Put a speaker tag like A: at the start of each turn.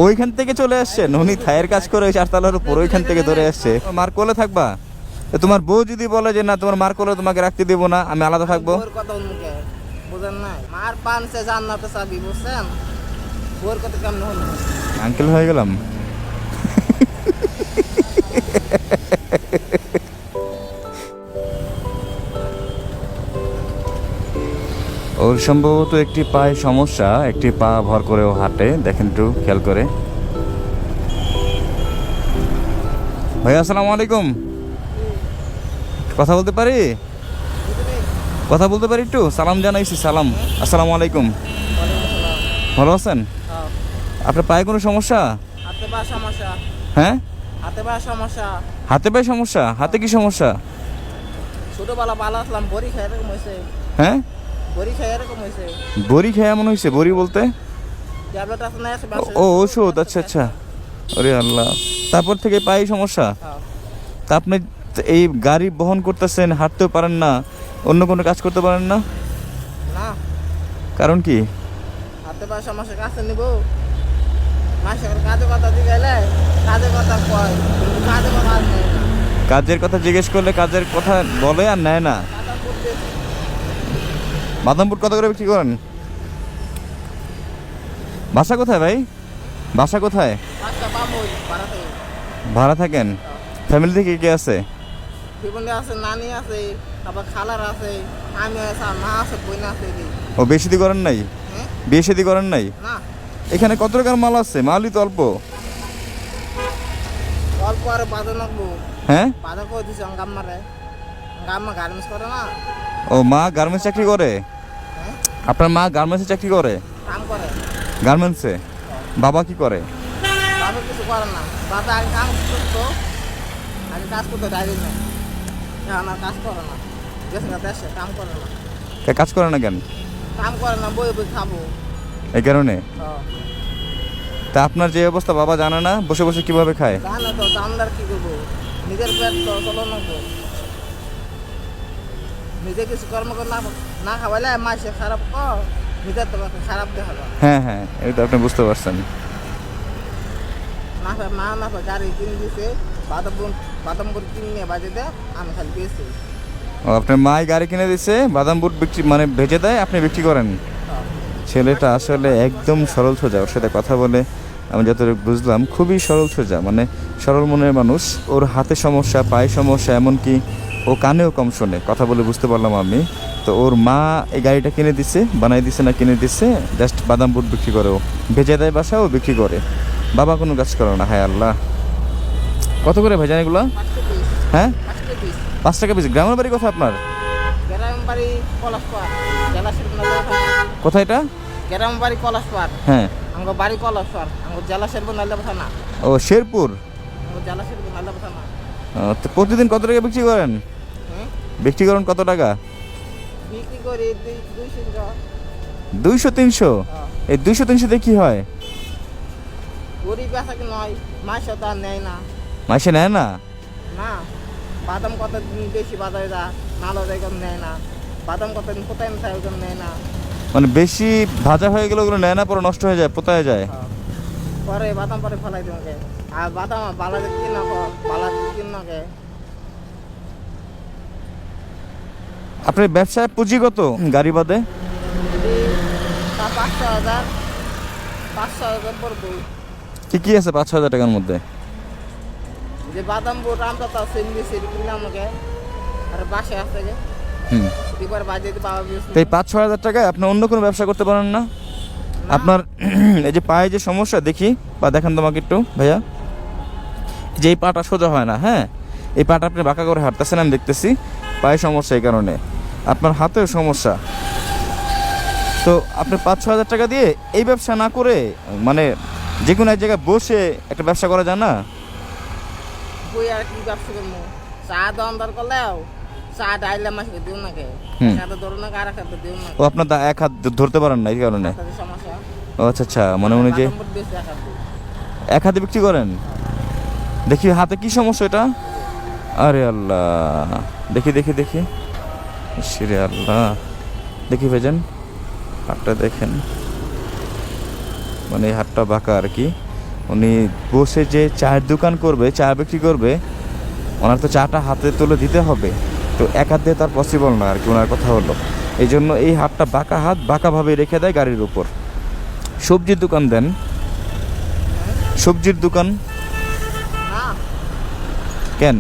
A: ওইখান থেকে চলে আসছেন উনি, থায়ের কাজ করে চারতলার উপর ওইখান থেকে ধরে আসছে। মার কোলে থাকবা? তোমার বউ যদি বলে যে না তোমার মার কোলে তোমাকে রাখতে দেবো না, আমি আলাদা থাকবো, আঙ্কেল হয়ে গেলাম। ওর সম্ভবত একটি পায়ে সমস্যা, একটি পা ভর করেও হাঁটে, দেখেন একটু খেয়াল করে। ভাইয়া আসসালামু আলাইকুম, কথা বলতে পারি? কথা বলতে পারি একটু? সালাম জানাইছি, সালাম। আসসালামু আলাইকুম, ভালো আছেন? আপনার পায়ে কোনো সমস্যা? হ্যাঁ, হাতে পায়ে সমস্যা। হাতে কি সমস্যা?
B: ছোটবেলা ভালো আসলাম, বড়ি খাই এরকম হয়েছে।
A: হ্যাঁ, বড়ি খেয়ে এমন হয়েছে? বড়ি বলতে? ও ওষুধ, আচ্ছা আচ্ছা। আরে আল্লাহ, তারপর থেকে পায়ে সমস্যা। তা আপনি এই গাড়ি বহন করতেছেন, হাঁটতেও পারেন না, অন্য কোনো কাজ করতে পারেন না?
B: না।
A: কারণ কি?
B: হাতে পায়ে সমস্যা, কাছে নিব মাসের কাজে কথা দিলে কাজের কথা কয়, কিন্তু কাজের কথা আর নেই না।
A: কাজের কথা জিজ্ঞেস করলে কাজের কথা বলে আর নেয় না। বাদামপুর কত করে বিক্রি করেন? বাসা কোথায় ভাই? বাসা কোথায়? ভাড়া থাকেন? ফ্যামিলি থেকে কে আছে?
B: আছে, নানি আছে, তারপর খালার আছে, আমি আছে, মা আছে, বোন আছে।
A: ও বিয়ে শাদী করেন নাই? বিয়ে শাদী করেন নাই?
B: না।
A: এখানে কত টাকার মাল আছে? মালই তো অল্প।
B: অল্প আর বাজার নাকবো।
A: হ্যাঁ,
B: বাজার করে দিছে গাম্মারে, গাম্মা গার্মেন্টস করে না।
A: ও মা গার্মেন্টস চাকরি করে? আপনার মা গার্মেন্টসে চাকরি করে?
B: কাম করে
A: গার্মেন্টসে। বাবা কি করে?
B: বাবা কিছু করে না, বাবা আগে কাম করতো, আগে কাজ করতো ডাইরেক্ট না, এখন আর কাজ করে না, দেশে কাম করে না।
A: কাজ করে না কেন?
B: কাম করে না, বই বই খাবো
A: এই কারণে। তা আপনার যে অবস্থা বাবা জানে না, বসে বসে কিভাবে খায়?
B: জানে তো, দামদার কি করবো, নিজের পেট তো চলো না, নিজে কিছু কর্ম করে না খাওয়াইলে মাসে খারাপ কর, নিজের তো খারাপ দেখাবো।
A: হ্যাঁ হ্যাঁ, এই তো আপনি বুঝতে পারছেন।
B: না গাড়ি কিনে দিছে, বাদামপুর কিনে বাজে দেয়, আমি খালি পেয়েছি।
A: ও আপনার মাই গাড়ি কিনে দিচ্ছে, বাদাম বুট বিক্রি মানে ভেজে দেয়, আপনি বিক্রি করেন। ছেলেটা আসলে একদম সরল সোজা, ওর সাথে কথা বলে আমি যতটুকু বুঝলাম খুবই সরল সোজা, মানে সরল মনের মানুষ। ওর হাতে সমস্যা, পায়ে সমস্যা, এমনকি ও কানেও কম শোনে, কথা বলে বুঝতে পারলাম আমি। তো ওর মা এই গাড়িটা কিনে দিচ্ছে, বানাই দিচ্ছে না কিনে দিচ্ছে, জাস্ট বাদাম বুট বিক্রি করে, ও ভেজে দেয় বাসাও বিক্রি করে, বাবা কোনো কাজ করে না। হায় আল্লাহ, কত করে ভেজান এগুলো? হ্যাঁ, 5 টাকা পিস। গ্রামের বাড়ি কোথায় আপনার?
B: গ্রামের বাড়ি কলাসপাড়, জেলা শেরপুর।
A: কোথায় এটা?
B: গ্রামের বাড়ি কলাসপাড়।
A: হ্যাঁ,
B: আমার বাড়ি কলাসপাড়, আমার জেলা শেরপুর নাইলে কথা না।
A: ও শেরপুর।
B: আমার জেলা শেরপুর নাইলে কথা না।
A: তো প্রতিদিন কত টাকা বিক্রি করেন? বিক্রি করেন কত টাকা?
B: বিক্রি করি
A: 200-300। এই 200-300 দিয়ে কি হয়?
B: গরিব বেচা কি নয়, মাসে তো আর নেয় না।
A: মাসে নেয় না?
B: না, বাদাম কত বেশি বাজারে যা নালো এরকম নেয় না, বাদাম কত কোথায় মিঠাই ওরকম নেয় না।
A: মানে বেশি ভাজা হয়ে গেলে ওগুলো নেয় না, পরে নষ্ট হয়ে যায়, পোতায় যায়।
B: পরে বাদাম পরে ফেলাই তোমাকে, আর বাদাম বালাতে কিনা বালাতে কিনাকে।
A: আপনার ব্যবসায় পুঁজি কত গাড়ি বাদে?
B: 500,000 পড়বো।
A: কি কি আছে 5-6 হাজার টাকার মধ্যে?
B: যে বাদাম বোট আমটা তো সেমনি সেরি কিনলাম আমাকে, আর বাসে আছে গে। এবার বাজে দিতে বাবা বিউস।
A: এই 5-6 হাজার টাকায় আপনি অন্য কোনো ব্যবসা করতে পারেন না? আপনার এই যে পায়ে যে সমস্যা, দেখি পা দেখান তোমাকে একটু ভাইয়া। যে এই পাটা সোজা হয় না, হ্যাঁ, এই পাটা আপনি বাঁকা করে হাঁটতেছেন, আমি দেখতেছি পায়ে সমস্যা, এই কারণে। আপনার হাতেও সমস্যা। তো আপনি 5-6 হাজার টাকা দিয়ে এই ব্যবসা না করে মানে যে কোনো এক জায়গায় বসে একটা ব্যবসা করা যায় না?
B: বই আর কি ব্যবসা করবো, চা দোকানদার করলেও চা ডাইলে মাসে দিও না কে, সাথে ধরো না আর একটা দিও না।
A: ও আপনার এক হাত ধরতে পারেন না এই কারণে?
B: সমস্যা।
A: ও আচ্ছা আচ্ছা, মানে উনি যে এক হাতে বিক্রি করেন। দেখি হাতে কি সমস্যা এটা? আরে আল্লাহ, দেখি দেখি দেখি, শিরে আল্লাহ, দেখি ভেজেন হাতটা দেখেন। মানে এই হাতটা বাঁকা আর কি। উনি বসে যে চায়ের দোকান করবে, চা বিক্রি করবে, ওনার তো চাটা হাতে তুলে দিতে হবে, তো এক হাত দিয়ে তার পসিবল না আর কি, ওনার কথা হলো। এই জন্য এই হাতটা বাঁকা হাত বাঁকাভাবে রেখে দেয় গাড়ির উপর। সবজির দোকান দেন, সবজির দোকান
B: না
A: কেন?